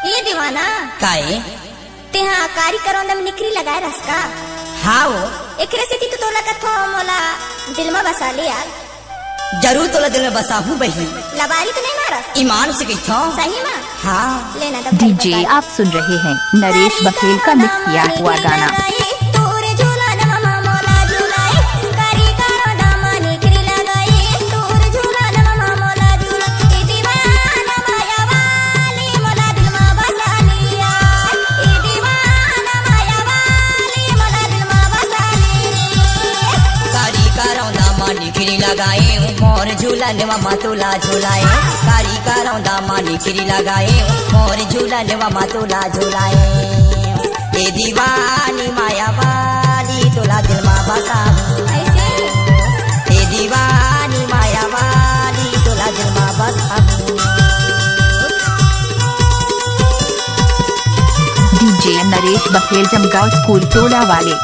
ये दीवाना काहे तेहा कारी करौंदा में निकरी लगाए रस का हाँ वो एकरे से तो तोला कथो मोला दिल में बसा ले यार। जरूर तोला दिल में बसा हूँ बहन। लबारी तो नहीं मारस ईमान से कहता हूँ। सही में हाँ लेना तो डीजे आप सुन रहे हैं नरेश बखेल का मिक्स किया हुआ गाना। निखरी लगाए मोर झूलन मा तोला झूलाए कारी करौंदा माँ निखरी लगाए मोर झूलन मा तोला झूलाए ए दीवानी माया वाली तोला दिल मा बसा ए दीवानी माया वाली तोला दिल मा बसा। डीजे नरेश बखेल जमगांव स्कूल टोला वाले।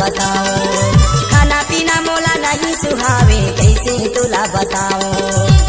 बताओ खाना पीना मोला नहीं सुहावे कैसे तोला बताओ।